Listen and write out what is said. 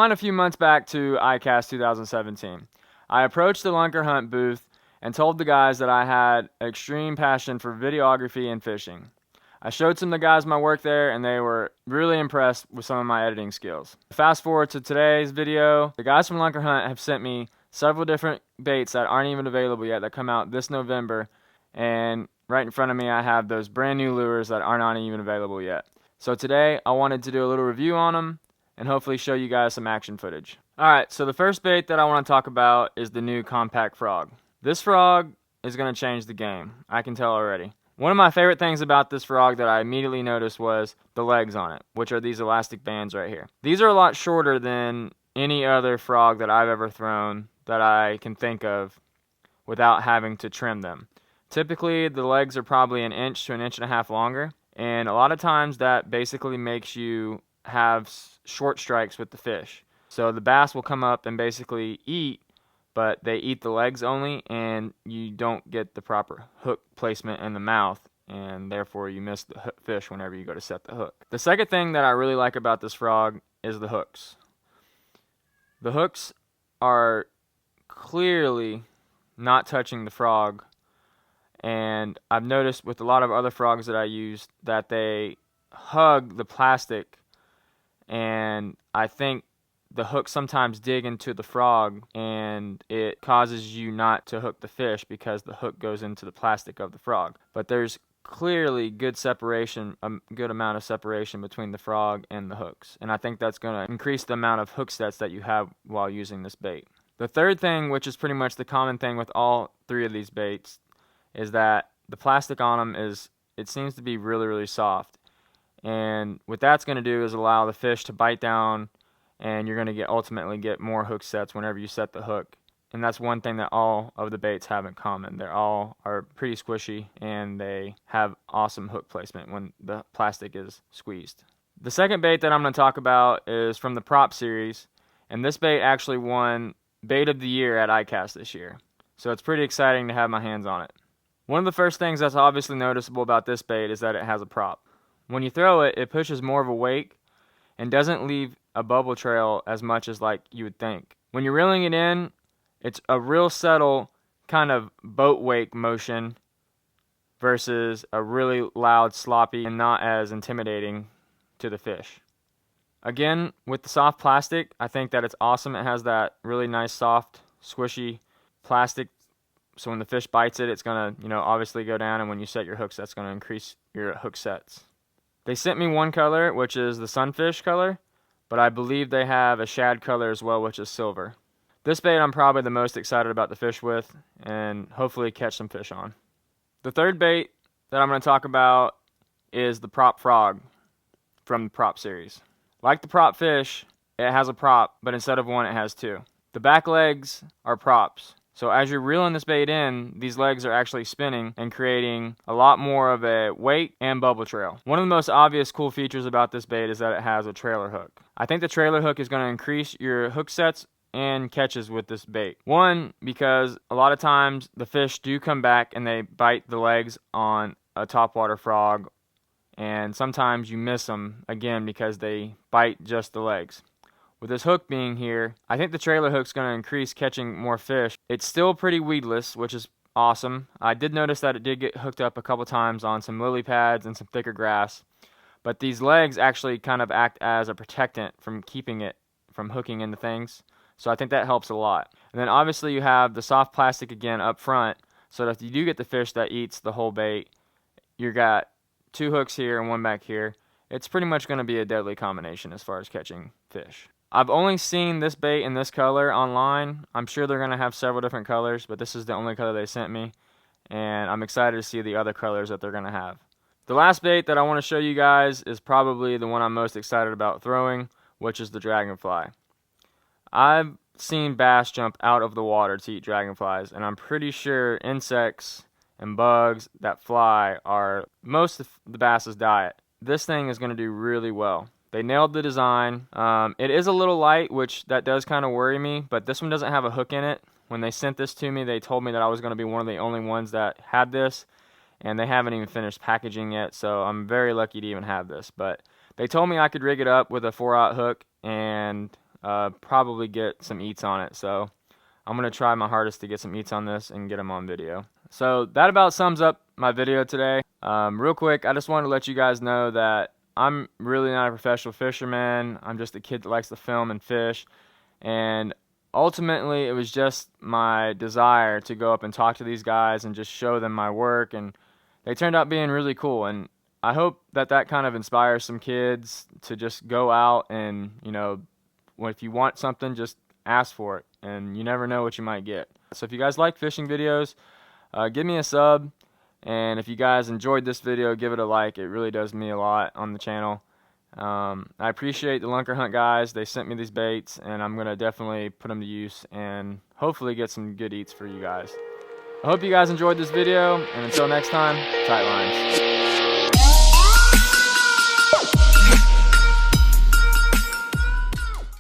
Rewind a few months back to ICAST 2017. I approached the Lunker Hunt booth and told the guys that I had extreme passion for videography and fishing. I showed some of the guys my work there, and they were really impressed with some of my editing skills. Fast forward to today's video, the guys from Lunker Hunt have sent me several different baits that aren't even available yet that come out this November, and right in front of me I have those brand new lures that are not even available yet. So today I wanted to do a little review on them and hopefully show you guys some action footage. Alright, so the first bait that I want to talk about is the new compact frog. This frog is going to change the game, I can tell already. One of my favorite things about this frog that I immediately noticed was the legs on it, which are these elastic bands right here. These are a lot shorter than any other frog that I've ever thrown that I can think of without having to trim them. Typically, the legs are probably an inch to an inch and a half longer, and a lot of times that basically makes you have short strikes with the fish. So the bass will come up and basically eat, but they eat the legs only, and you don't get the proper hook placement in the mouth, and therefore you miss the fish whenever you go to set the hook. The second thing that I really like about this frog is the hooks. The hooks are clearly not touching the frog, and I've noticed with a lot of other frogs that I used that they hug the plastic, and I think the hooks sometimes dig into the frog and it causes you not to hook the fish because the hook goes into the plastic of the frog. But there's clearly good separation, a good amount of separation between the frog and the hooks. And I think that's going to increase the amount of hook sets that you have while using this bait. The third thing, which is pretty much the common thing with all three of these baits, is that the plastic on them it seems to be really, really soft. And what that's going to do is allow the fish to bite down, and you're going to ultimately get more hook sets whenever you set the hook. And that's one thing that all of the baits have in common. They all are pretty squishy, and they have awesome hook placement when the plastic is squeezed. The second bait that I'm going to talk about is from the prop series, and this bait actually won Bait of the Year at ICAST this year. So it's pretty exciting to have my hands on it. One of the first things that's obviously noticeable about this bait is that it has a prop. When you throw it, it pushes more of a wake and doesn't leave a bubble trail as much as like you would think. When you're reeling it in, it's a real subtle kind of boat wake motion versus a really loud, sloppy, and not as intimidating to the fish. Again, with the soft plastic, I think that it's awesome. It has that really nice, soft, squishy plastic. So when the fish bites it, it's going to, obviously go down. And when you set your hooks, that's going to increase your hook sets. They sent me one color, which is the sunfish color, but I believe they have a shad color as well, which is silver. This bait I'm probably the most excited about to fish with and hopefully catch some fish on. The third bait that I'm going to talk about is the prop frog from the prop series. Like the prop fish, it has a prop, but instead of one, it has two. The back legs are props. So as you're reeling this bait in, these legs are actually spinning and creating a lot more of a wake and bubble trail. One of the most obvious cool features about this bait is that it has a trailer hook. I think the trailer hook is going to increase your hook sets and catches with this bait. One, because a lot of times the fish do come back and they bite the legs on a topwater frog, and sometimes you miss them again because they bite just the legs. With this hook being here, I think the trailer hook's going to increase catching more fish. It's still pretty weedless, which is awesome. I did notice that it did get hooked up a couple times on some lily pads and some thicker grass, but these legs actually kind of act as a protectant from keeping it from hooking into things, so I think that helps a lot. And then obviously you have the soft plastic again up front, so that if you do get the fish that eats the whole bait, you got two hooks here and one back here. It's pretty much going to be a deadly combination as far as catching fish. I've only seen this bait in this color online. I'm sure they're going to have several different colors, but this is the only color they sent me, and I'm excited to see the other colors that they're going to have. The last bait that I want to show you guys is probably the one I'm most excited about throwing, which is the Dragonfly. I've seen bass jump out of the water to eat dragonflies, and I'm pretty sure insects and bugs that fly are most of the bass's diet. This thing is going to do really well. They nailed the design. It is a little light, which that does kind of worry me, but this one doesn't have a hook in it. When they sent this to me, they told me that I was going to be one of the only ones that had this, and they haven't even finished packaging yet, so I'm very lucky to even have this. But they told me I could rig it up with a 4/0 hook, and probably get some eats on it. So I'm going to try my hardest to get some eats on this and get them on video. So that about sums up my video today. Real quick, I just wanted to let you guys know that I'm really not a professional fisherman. I'm just a kid that likes to film and fish. And ultimately, it was just my desire to go up and talk to these guys and just show them my work. And they turned out being really cool. And I hope that that kind of inspires some kids to just go out and, you know, if you want something, just ask for it. And you never know what you might get. So if you guys like fishing videos, give me a sub. And if you guys enjoyed this video, give it a like. It really does me a lot on the channel. I appreciate the Lunker Hunt guys. They sent me these baits, and I'm going to definitely put them to use and hopefully get some good eats for you guys. I hope you guys enjoyed this video, and until next time, tight lines.